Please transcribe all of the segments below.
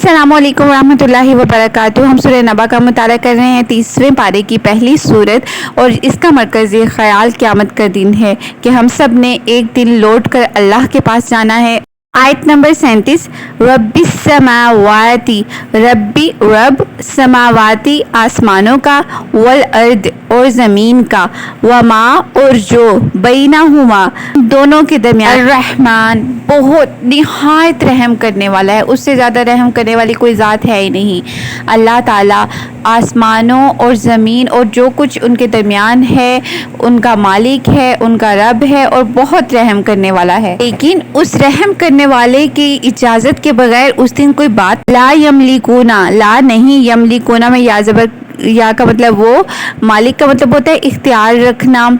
अस्सलामु अलैकुम रहमतुल्लाहि व बरकातुहू। हम सूरह नबा का मुताला कर रहे हैं 30वें पारे की पहली सूरत, और इसका मरकज़ी ख़याल क़यामत का दिन है कि हम सब ने एक दिन लौट कर अल्लाह के पास जाना है। आयत नंबर 37, रब्बिस समावाती, रब्बी रब, समावाती आसमानों का, वल अर्द और ज़मीन का, वमा और जो, बैनहुमा दोनों के दरमियान, रहमान बहुत निहायत रहम करने वाला है, उससे ज़्यादा रहम करने वाली कोई ज़ात है ही नहीं। अल्लाह ताला आसमानों और ज़मीन और जो कुछ उनके दरमियान है उनका मालिक है, उनका रब है और बहुत रहम करने वाला है। लेकिन उस रहम करने वाले की इजाज़त के बगैर उस दिन कोई बात, ला यमलिकूना, ला नहीं, यमलिकूना में या ज़बर, या का मतलब वो, मालिक का मतलब होता है इख्तियार रखना,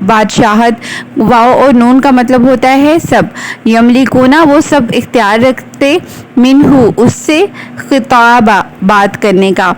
बादशाहत, वाव और नून का मतलब होता है सब, यमलिकूना वो सब इख्तियार रखते, मिनहू उससे, खिताबा बात करने का।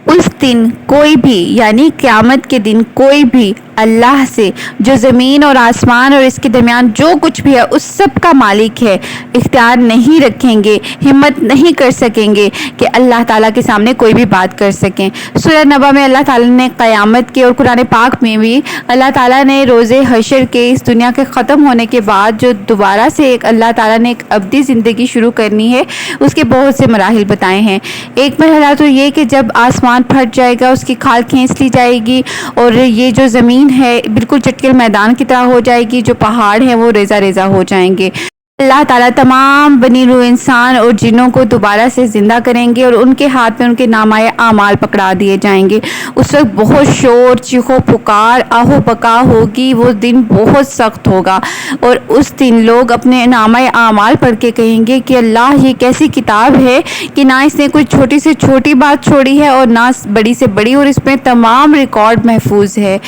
उस दिन कोई भी, यानी क़यामत के दिन कोई भी अल्लाह से, जो ज़मीन और आसमान और इसके दरमियान जो कुछ भी है उस सब का मालिक है, इख्तियार नहीं रखेंगे, हिम्मत नहीं कर सकेंगे कि अल्लाह ताला के सामने कोई भी बात कर सकें। सूरह नबा में अल्लाह ताला ने क़यामत के और कुरान पाक में भी अल्लाह ताला ने रोज़े हशर के, इस दुनिया के ख़त्म होने के बाद जो दोबारा से एक अल्लाह ताला ने एक अब्दी ज़िंदगी शुरू करनी है, उसके बहुत से मराहिल बताए हैं। एक मरहला तो ये कि जब आसमान फट जाएगा, उसकी खाल खींच ली जाएगी और ये जो ज़मीन है बिल्कुल चटकेल मैदान की तरह हो जाएगी, जो पहाड़ हैं वो रेज़ा रेज़ा हो जाएंगे। अल्लाह ताला तमाम बनी रूह इंसान और जिन्नों को दोबारा से ज़िंदा करेंगे और उनके हाथ में उनके नामाए आमाल पकड़ा दिए जाएंगे। उस वक्त बहुत शोर, चीखो पुकार, आहो बका होगी, वो दिन बहुत सख्त होगा और उस दिन लोग अपने नामाए आमाल पढ़ के कहेंगे कि अल्लाह ये कैसी किताब है कि ना इसने कोई छोटी से छोटी बात छोड़ी है और ना बड़ी से बड़ी, और इसमें तमाम रिकॉर्ड महफूज है।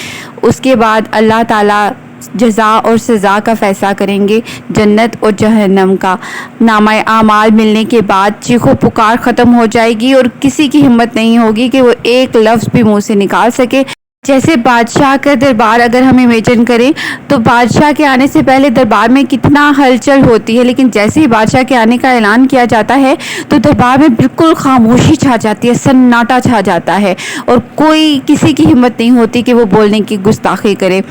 उसके बाद अल्लाह ताला जज़ा और सज़ा का फ़ैसला करेंगे, जन्नत और जहन्नम का। नामाए आमाल मिलने के बाद चीखो पुकार ख़त्म हो जाएगी और किसी की हिम्मत नहीं होगी कि वो एक लफ्ज़ भी मुंह से निकाल सके। जैसे बादशाह का दरबार अगर हम इमेजिन करें तो बादशाह के आने से पहले दरबार में कितना हलचल होती है, लेकिन जैसे ही बादशाह के आने का ऐलान किया जाता है तो दरबार में बिल्कुल खामोशी छा जाती है, सन्नाटा छा जाता है और कोई, किसी की हिम्मत नहीं होती कि वो बोलने की गुस्ताखी करे।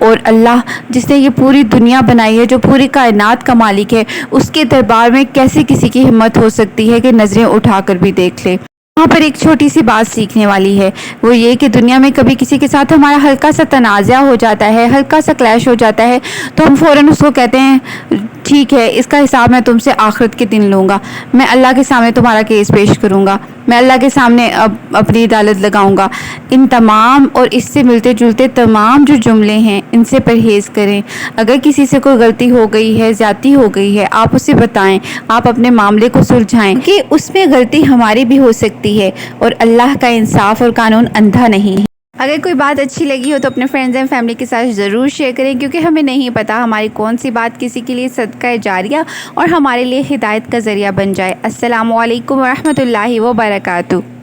और अल्लाह जिसने ये पूरी दुनिया बनाई है, जो पूरी कायनात का मालिक है, उसके दरबार में कैसे किसी की हिम्मत हो सकती है कि नज़रें उठाकर भी देख ले। वहाँ पर एक छोटी सी बात सीखने वाली है, वो ये कि दुनिया में कभी किसी के साथ हमारा हल्का सा तनाज़ा हो जाता है, हल्का सा क्लैश हो जाता है, तो हम फ़ौरन उसको कहते हैं ठीक है, इसका हिसाब मैं तुमसे आखिरत के दिन लूँगा, मैं अल्लाह के सामने तुम्हारा केस पेश करूँगा, मैं अल्लाह के सामने अब अपनी अदालत लगाऊँगा। इन तमाम और इससे मिलते जुलते तमाम जो जुमले हैं इनसे परहेज़ करें। अगर किसी से कोई गलती हो गई है, ज़्यादती हो गई है, आप उसे बताएं, आप अपने मामले को सुलझाएं कि उसमें गलती हमारी भी हो सकती है और अल्लाह का इंसाफ और कानून अंधा नहीं है। अगर कोई बात अच्छी लगी हो तो अपने फ्रेंड्स एंड फैमिली के साथ ज़रूर शेयर करें, क्योंकि हमें नहीं पता हमारी कौन सी बात किसी के लिए सदका जारिया और हमारे लिए हिदायत का ज़रिया बन जाए। अस्सलामु अलैकुम व रहमतुल्लाहि व बरकातुहू।